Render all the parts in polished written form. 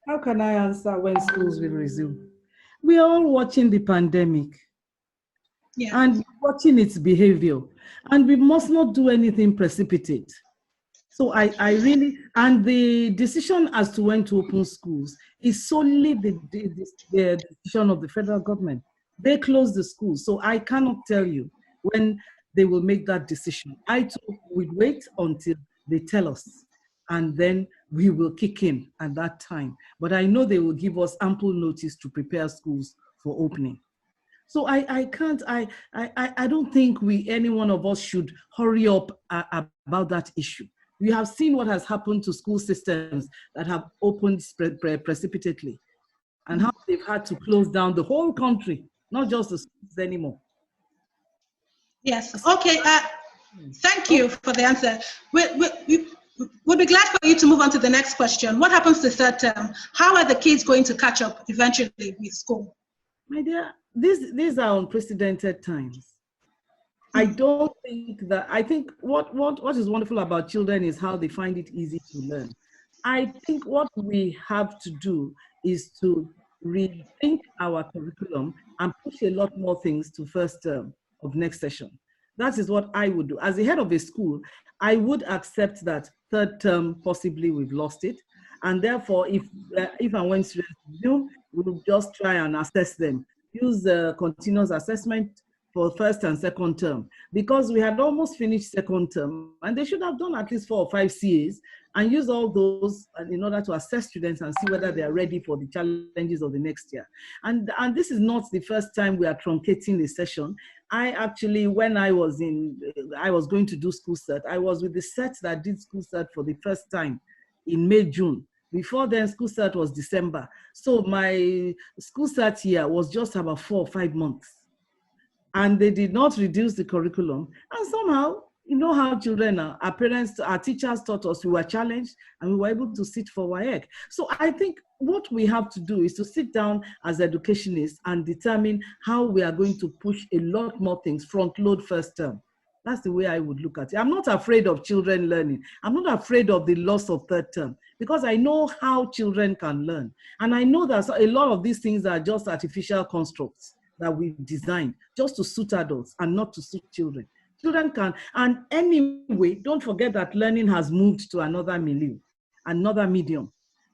How can I answer when schools will resume? We are all watching the pandemic Yeah. and watching its behavior, and we must not do anything precipitate. So I really, and the decision as to when to open schools is solely the decision of the federal government. They close the schools, so I cannot tell you when they will make that decision. I too would wait until they tell us, and then we will kick in at that time. But I know they will give us ample notice to prepare schools for opening. So I can't, I don't think any one of us should hurry up about that issue. We have seen what has happened to school systems that have opened precipitately and how they've had to close down the whole country, not just the schools anymore. Yes. Okay. Thank you for the answer. We'll be glad for you to move on to the next question. What happens to third term? How are the kids going to catch up eventually with school? My dear, these are unprecedented times. I don't think that, I think what is wonderful about children is how they find it easy to learn. I think what we have to do is to rethink our curriculum and push a lot more things to first term of next session. That is what I would do. As the head of a school, I would accept that third term, possibly we've lost it. And therefore, if and when students resume, we'll just try and assess them. Use continuous assessment for first and second term, because we had almost finished second term and they should have done at least 4 or 5 CAs and use all those in order to assess students and see whether they are ready for the challenges of the next year. And this is not the first time we are truncating a session. I actually, when I was going to do school cert, I was with the set that did school cert for the first time in May, June. Before then, school cert was December. So my school cert year was just about 4 or 5 months. And they did not reduce the curriculum. And somehow, you know how children are, our parents, our teachers taught us, we were challenged and we were able to sit for WAEC. So I think what we have to do is to sit down as educationists and determine how we are going to push a lot more things, front load first term. That's the way I would look at it. I'm not afraid of children learning. I'm not afraid of the loss of third term because I know how children can learn. And I know that a lot of these things are just artificial constructs that we designed just to suit adults and not to suit children. Children can, and anyway, don't forget that learning has moved to another milieu, another medium.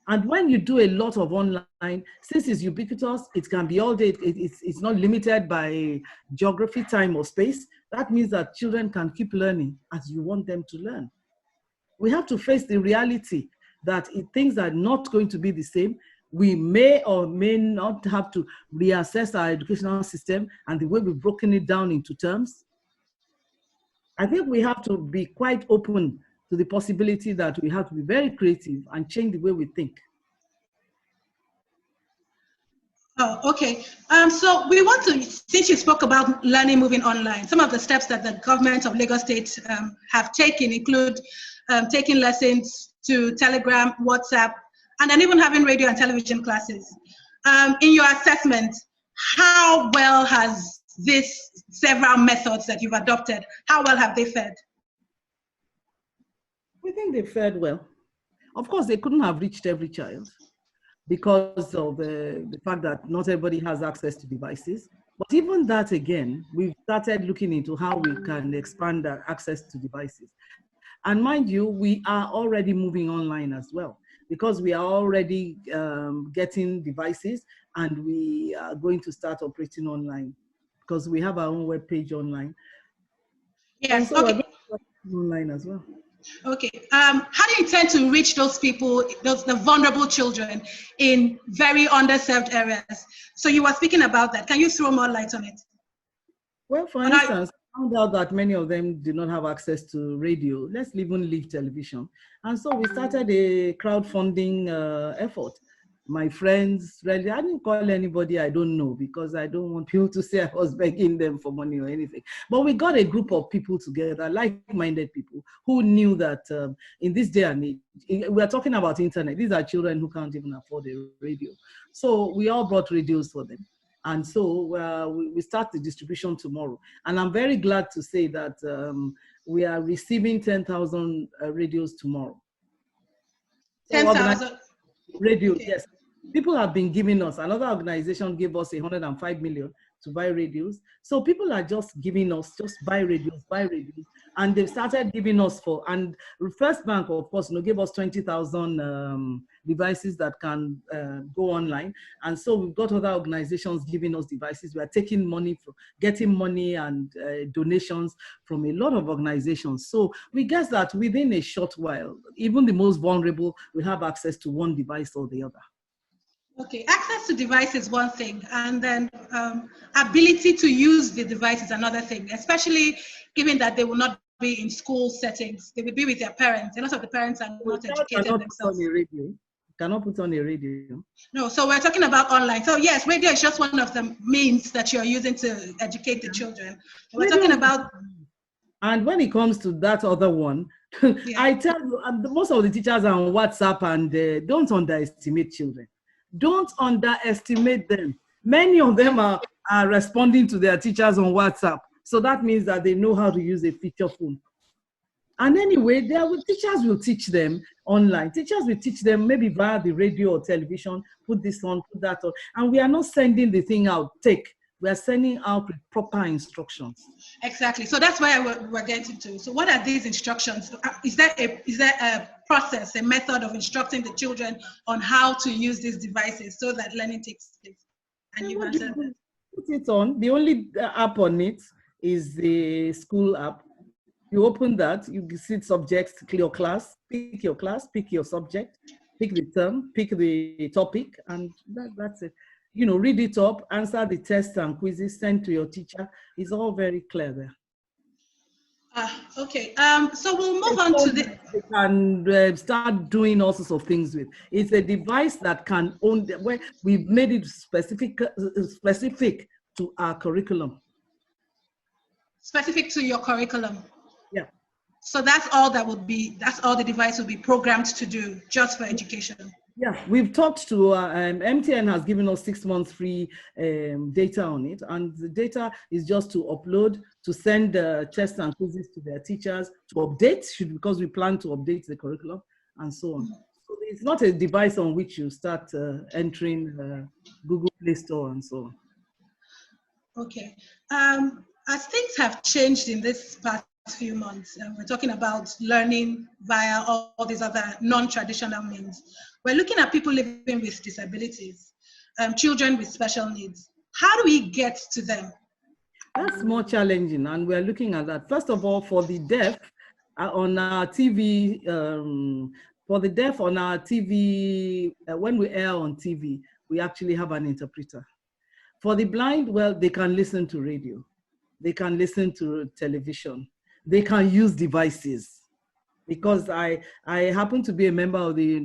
And when you do a lot of online, since it's ubiquitous, it can be all day, it's not limited by geography, time, or space. That means that children can keep learning as you want them to learn. We have to face the reality that things are not going to be the same. We may or may not have to reassess our educational system and the way we've broken it down into terms. I think we have to be quite open to the possibility that we have to be very creative and change the way we think. Oh, okay. So we want to, since you spoke about learning moving online, some of the steps that the government of Lagos State have taken include taking lessons to Telegram, WhatsApp, and then even having radio and television classes. In your assessment, how well has these several methods that you've adopted, how well have they fared? We think they fared well. Of course, they couldn't have reached every child because of the fact that not everybody has access to devices. But even that, again, we've started looking into how we can expand our access to devices. And mind you, we are already moving online as well, because we are already getting devices and we are going to start operating online because we have our own webpage online. Yes, and so okay. We're going online as well. Okay. How do you intend to reach those people, the vulnerable children in very underserved areas? So you were speaking about that. Can you throw more light on it? Well, for instance, I found out that many of them do not have access to radio. Let's even leave television. And so we started a crowdfunding effort. My friends, really, I didn't call anybody I don't know because I don't want people to say I was begging them for money or anything. But we got a group of people together, like-minded people, who knew that in this day and age, we're talking about internet. These are children who can't even afford a radio. So we all brought radios for them. And so we start the distribution tomorrow. And I'm very glad to say that we are receiving 10,000 radios tomorrow. 10,000? Radio, Okay. yes. People have been giving us, another organization gave us 105 million to buy radios. So people are just giving us, just buy radios. And they've started giving us and First Bank, of course, gave us 20,000 devices that can go online. And so we've got other organizations giving us devices. We are taking money, getting money and donations from a lot of organizations. So we guess that within a short while, even the most vulnerable will have access to one device or the other. Okay, access to device is one thing, and then ability to use the device is another thing, especially given that they will not be in school settings. They will be with their parents. A lot of the parents are not educated themselves. Cannot put on a radio. No, so we're talking about online. So yes, radio is just one of the means that you're using to educate the children. We're talking about... And when it comes to that other one, yeah. I tell you, most of the teachers are on WhatsApp, and don't underestimate children. Don't underestimate them. Many of them are responding to their teachers on WhatsApp. So that means that they know how to use a feature phone. And anyway, teachers will teach them online. Teachers will teach them maybe via the radio or television, put this on, put that on. And we are not sending the thing out, we are sending out with proper instructions. Exactly. So that's why we're getting to. So what are these instructions? Is there a process, a method of instructing the children on how to use these devices so that learning takes place? And you answered that. Put it on. The only app on it is the school app. You open that, you see subjects, pick your class, pick your subject, pick the term, pick the topic, and that's it. Read it up, answer the tests and quizzes, send to your teacher. It's all very clear there. Okay, so we'll move on to the... And start doing all sorts of things with. It's a device that can own, where we've made it specific to our curriculum. Specific to your curriculum? Yeah. So that's all the device will be programmed to do, just for education? Yeah, we've talked to, MTN has given us 6 months free data on it, and the data is just to upload, to send tests and quizzes to their teachers, to update, because we plan to update the curriculum, and so on. So it's not a device on which you start entering Google Play Store and so on. Okay. As things have changed in this past few months, we're talking about learning via all these other non-traditional means. We're looking at people living with disabilities, children with special needs. How do we get to them? That's more challenging, and we're looking at that. First of all, for the deaf on our TV, when we air on TV, we actually have an interpreter. For the blind, well, they can listen to radio. They can listen to television. They can use devices. Because I happen to be a member of the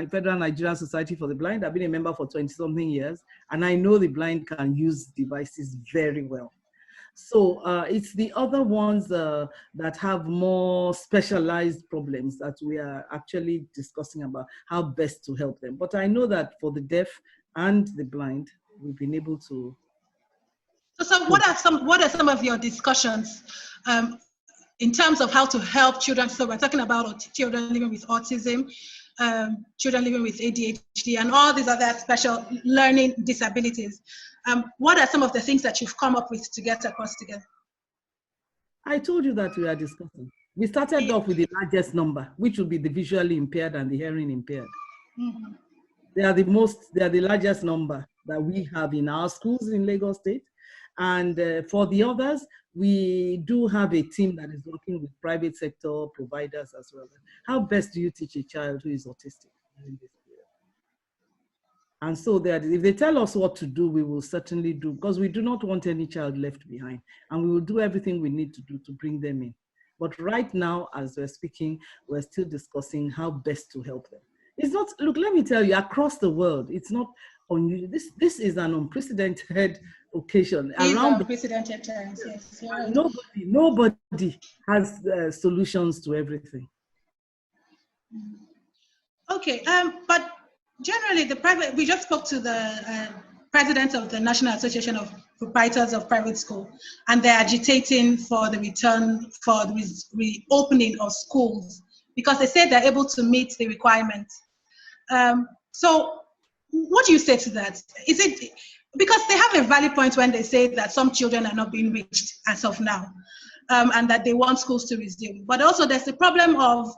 Federal Nigerian Society for the Blind. I've been a member for 20-something years, and I know the blind can use devices very well. So it's the other ones that have more specialized problems that we are actually discussing about how best to help them. But I know that for the deaf and the blind, we've been able to. So what are some of your discussions in terms of how to help children? So we're talking about children living with autism, children living with ADHD, and all these other special learning disabilities. What are some of the things that you've come up with to get across together? I told you that we are discussing. We started off with the largest number, which will be the visually impaired and the hearing impaired. Mm-hmm. They are the largest number that we have in our schools in Lagos State. And for the others, we do have a team that is working with private sector providers as well. How best do you teach a child who is autistic in this period? And so if they tell us what to do, we will certainly do, because we do not want any child left behind. And we will do everything we need to do to bring them in. But right now, as we're speaking, we're still discussing how best to help them. It's not, look, let me tell you, across the world, it's not unusual. This is an unprecedented occasion. Around unprecedented times, yes. Right. Nobody has solutions to everything. Okay, but generally we just spoke to the president of the National Association of Proprietors of Private School, and they're agitating for the reopening of schools because they say they're able to meet the requirements. So what do you say to that? Is it because they have a valid point when they say that some children are not being reached as of now, and that they want schools to resume. But also there's the problem of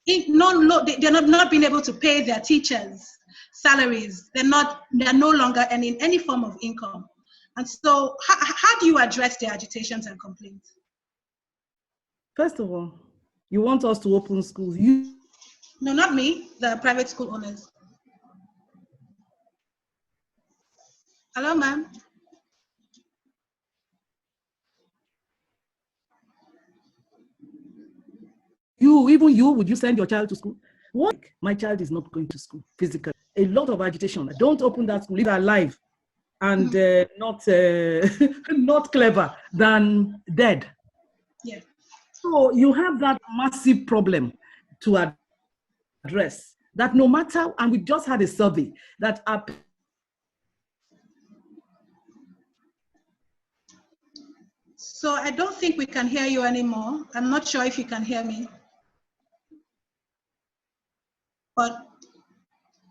they're not being able to pay their teachers salaries. They're no longer earning any form of income. And so how do you address their agitations and complaints? First of all, you want us to open schools. No, not me, the private school owners. Hello, ma'am. Even you, would you send your child to school? What? My child is not going to school physically. A lot of agitation. Don't open that school. Leave it alive and not clever than dead. Yeah. So you have that massive problem to address. That no matter, and we just had a survey that So I don't think we can hear you anymore. I'm not sure if you can hear me. But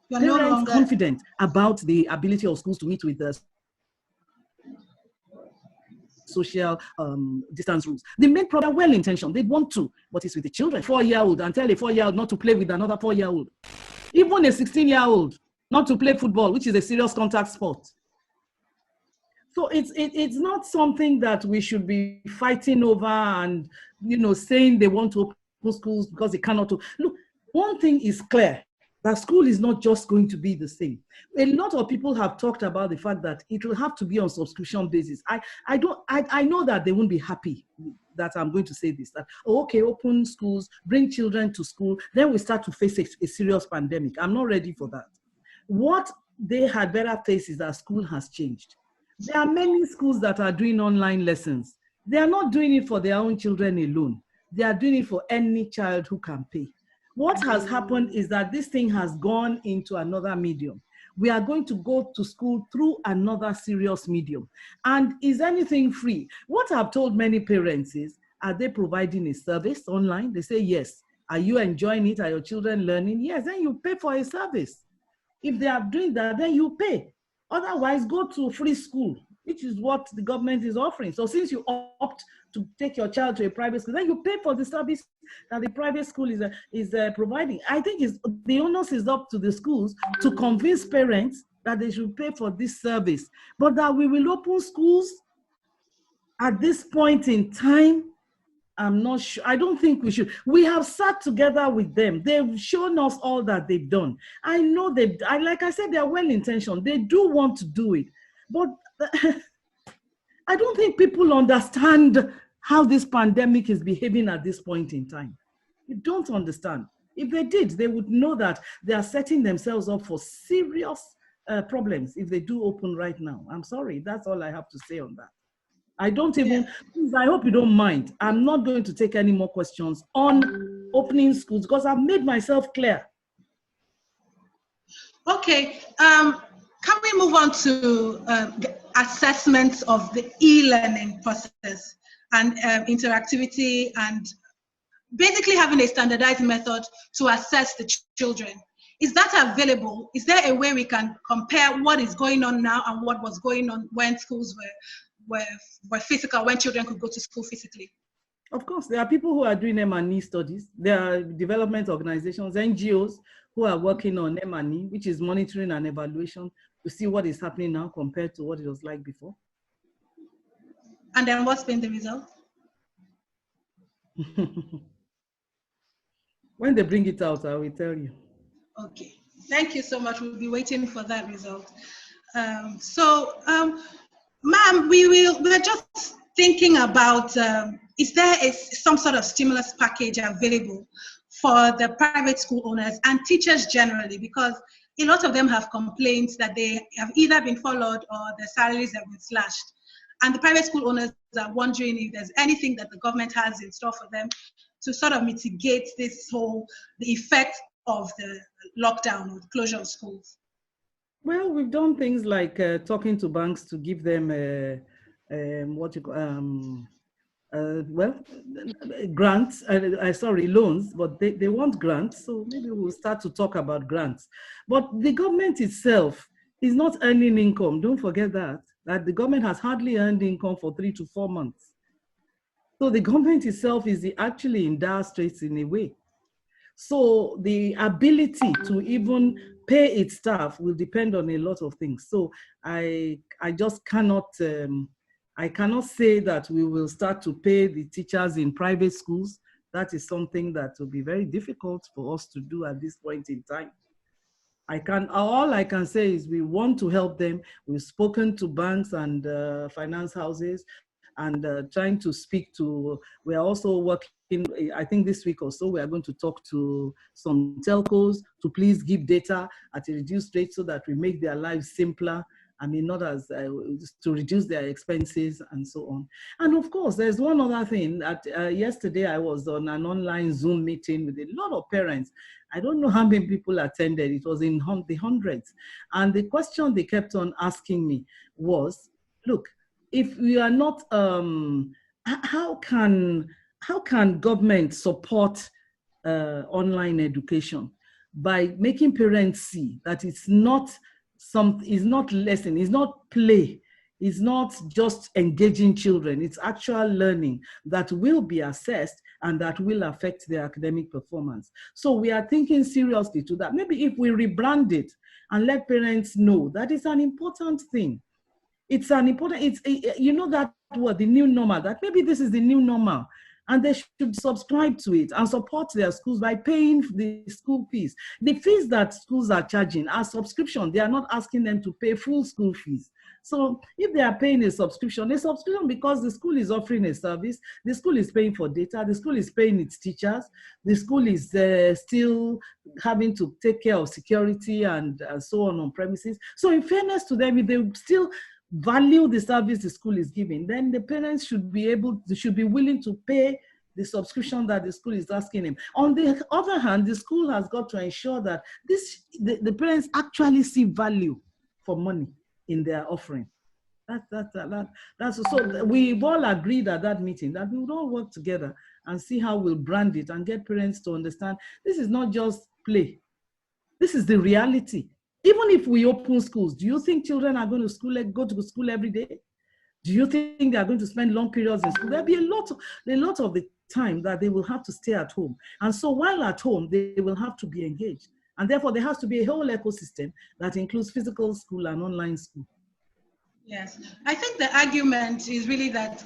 you're no longer confident about the ability of schools to meet with the social distance rules. The main problem, well-intentioned, they want to, but it's with the children. 4-year-old, and tell a 4-year-old not to play with another 4-year-old. Even a 16-year-old not to play football, which is a serious contact sport. So it's not something that we should be fighting over and, saying they want to open schools because they cannot. Look, one thing is clear, that school is not just going to be the same. A lot of people have talked about the fact that it will have to be on subscription basis. I know that they won't be happy that I'm going to say this, that, okay, open schools, bring children to school, then we start to face a serious pandemic. I'm not ready for that. What they had better face is that school has changed. There are many schools that are doing online lessons. They are not doing it for their own children alone. They are doing it for any child who can pay. What has happened is that this thing has gone into another medium. We are going to go to school through another serious medium. And is anything free? What I've told many parents is, are they providing a service online? They say yes. Are you enjoying it? Are your children learning? Yes, then you pay for a service. If they are doing that, then you pay. Otherwise, go to free school, which is what the government is offering. So since you opt to take your child to a private school, then you pay for the service that the private school is providing. I think the onus is up to the schools to convince parents that they should pay for this service, but that we will open schools at this point in time, I'm not sure. I don't think we should. We have sat together with them. They've shown us all that they've done. I know like I said, they're well-intentioned. They do want to do it. But I don't think people understand how this pandemic is behaving at this point in time. You don't understand. If they did, they would know that they are setting themselves up for serious problems if they do open right now. I'm sorry. That's all I have to say on that. I don't even, please, I hope you don't mind. I'm not going to take any more questions on opening schools because I've made myself clear. Okay, can we move on to the assessments of the e-learning process and interactivity and basically having a standardized method to assess the children? Is that available? Is there a way we can compare what is going on now and what was going on when schools were physical, when children could go to school physically? Of course, there are people who are doing M&E studies. There are development organizations, NGOs, who are working on M&E, which is monitoring and evaluation to see what is happening now compared to what it was like before. And then what's been the result? When they bring it out, I will tell you. Okay, thank you so much. We'll be waiting for that result. Ma'am, we're just thinking about, is there some sort of stimulus package available for the private school owners and teachers generally? Because a lot of them have complaints that they have either been followed or their salaries have been slashed. And the private school owners are wondering if there's anything that the government has in store for them to sort of mitigate the effect of the lockdown or the closure of schools. Well, we've done things like talking to banks to give them well, grants, sorry, loans, but they want grants. So maybe we'll start to talk about grants. But the government itself is not earning income. Don't forget that the government has hardly earned income for 3 to 4 months. So the government itself is actually in dire straits in a way. So the ability to even pay its staff will depend on a lot of things. So I just cannot, I cannot say that we will start to pay the teachers in private schools. That is something that will be very difficult for us to do at this point in time. All I can say is we want to help them. We've spoken to banks and finance houses and trying to speak to, we are also working, I think this week or so, we are going to talk to some telcos to please give data at a reduced rate so that we make their lives simpler. I mean, not as to reduce their expenses and so on. And of course, there's one other thing that yesterday I was on an online Zoom meeting with a lot of parents. I don't know how many people attended. It was in the hundreds. And the question they kept on asking me was, look, if we are not, how can government support online education by making parents see that it's not lesson, it's not play, it's not just engaging children, it's actual learning that will be assessed and that will affect their academic performance. So we are thinking seriously to that. Maybe if we rebrand it and let parents know that it's an important thing. It's an important, you know that word, the new normal, that maybe this is the new normal. And they should subscribe to it and support their schools by paying the school fees. The fees that schools are charging are subscription. They are not asking them to pay full school fees. So if they are paying a subscription because the school is offering a service, the school is paying for data, the school is paying its teachers, the school is still having to take care of security and so on premises. So in fairness to them, if they still value the service the school is giving, then the parents should be willing to pay the subscription that the school is asking him. On the other hand, the school has got to ensure that the parents actually see value for money in their offering. So we've all agreed at that meeting that we would all work together and see how we'll brand it and get parents to understand this is not just play. This is the reality. Even if we open schools, do you think children are going to go to school every day? Do you think they are going to spend long periods in school? There'll be a lot of the time that they will have to stay at home. And so while at home, they will have to be engaged. And therefore, there has to be a whole ecosystem that includes physical school and online school. Yes, I think the argument is really that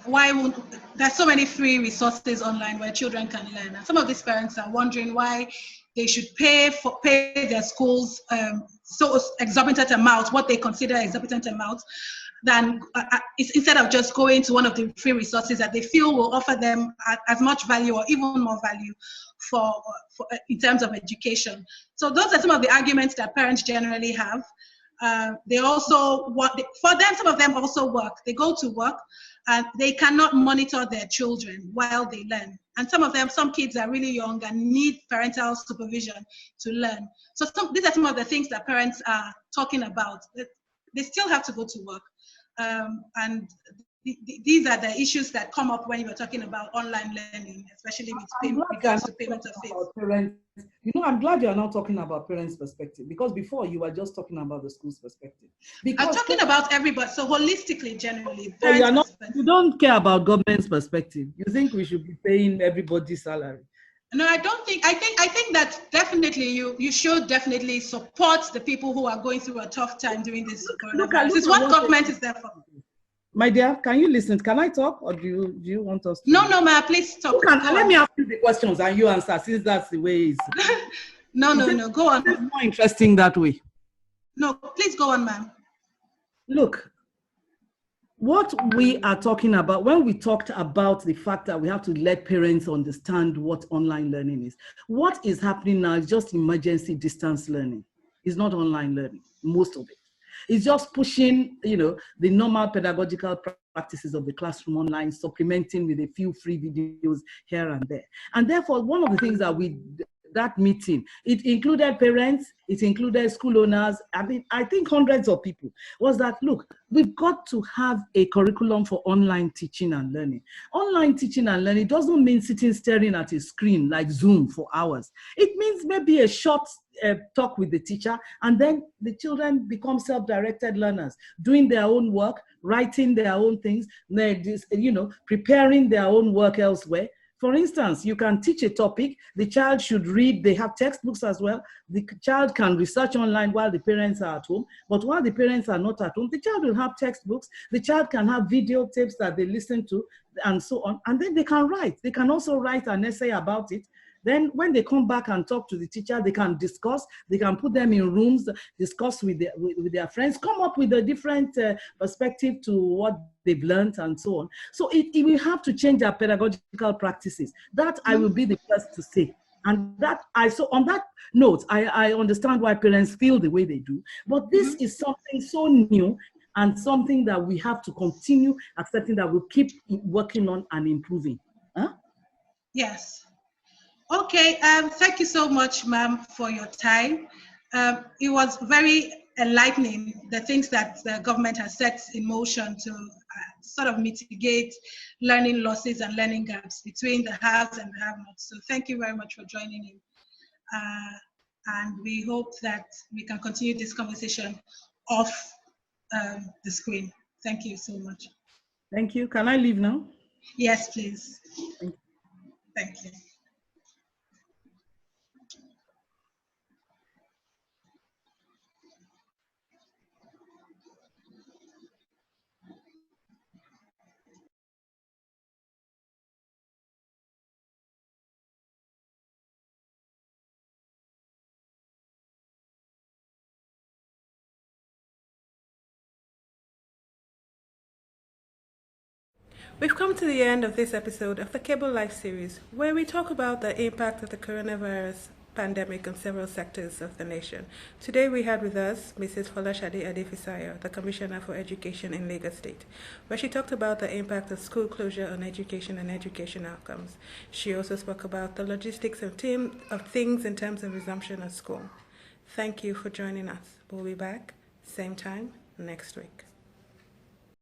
there's so many free resources online where children can learn. And some of these parents are wondering why they should pay their schools so exorbitant amounts, what they consider exorbitant amounts, than instead of just going to one of the free resources that they feel will offer them as much value or even more value for in terms of education. So those are some of the arguments that parents generally have. They also some of them also work. They go to work and they cannot monitor their children while they learn. And some kids are really young and need parental supervision to learn. So these are some of the things that parents are talking about. They still have to go to work. And these are the issues that come up when you're talking about online learning, especially with payment of fees. You know, I'm glad you're not talking about parents' perspective, because before you were just talking about the school's perspective. I'm talking about everybody, so holistically, generally. So you don't care about government's perspective. You think we should be paying everybody's salary? No, I don't think. I think that definitely you should definitely support the people who are going through a tough time during this coronavirus. This is what government is there for. My dear, can you listen? Can I talk, or do you want us to? No, ma, please talk. Let me ask you the questions and you answer, since that's the way it is. No, go on. It's more interesting that way. No, please go on, ma'am. Look, what we are talking about, when we talked about the fact that we have to let parents understand what online learning is, what is happening now is just emergency distance learning. It's not online learning, most of it. It's just pushing, the normal pedagogical practices of the classroom online, supplementing with a few free videos here and there. And therefore, one of the things that we that meeting. It included parents, it included school owners. I mean, I think hundreds of people. Was that, look, we've got to have a curriculum for online teaching and learning. Online teaching and learning doesn't mean sitting staring at a screen like Zoom for hours. It means maybe a short talk with the teacher, and then the children become self-directed learners, doing their own work, writing their own things, preparing their own work elsewhere. For instance, you can teach a topic, the child should read, they have textbooks as well. The child can research online while the parents are at home, but while the parents are not at home, the child will have textbooks, the child can have video tapes that they listen to, and so on. And then they can write. They can also write an essay about it. Then when they come back and talk to the teacher, they can discuss, they can put them in rooms, discuss with their friends, come up with a different perspective to what they've learned and so on. So it will have to change our pedagogical practices. That I will be the first to say. And so on that note, I understand why parents feel the way they do, but this is something so new and something that we have to continue accepting, that we'll keep working on and improving. Huh? Yes. Okay, thank you so much, ma'am, for your time. It was very enlightening, the things that the government has set in motion to sort of mitigate learning losses and learning gaps between the haves and the have-nots. So thank you very much for joining in. And we hope that we can continue this conversation off the screen. Thank you so much. Thank you. Can I leave now? Yes, please. Thank you. Thank you. We've come to the end of this episode of the Cable Life series, where we talk about the impact of the coronavirus pandemic on several sectors of the nation. Today we had with us Mrs. Folasade Adefisayo, the Commissioner for Education in Lagos State, where she talked about the impact of school closure on education and education outcomes. She also spoke about the logistics of things in terms of resumption of school. Thank you for joining us. We'll be back same time next week.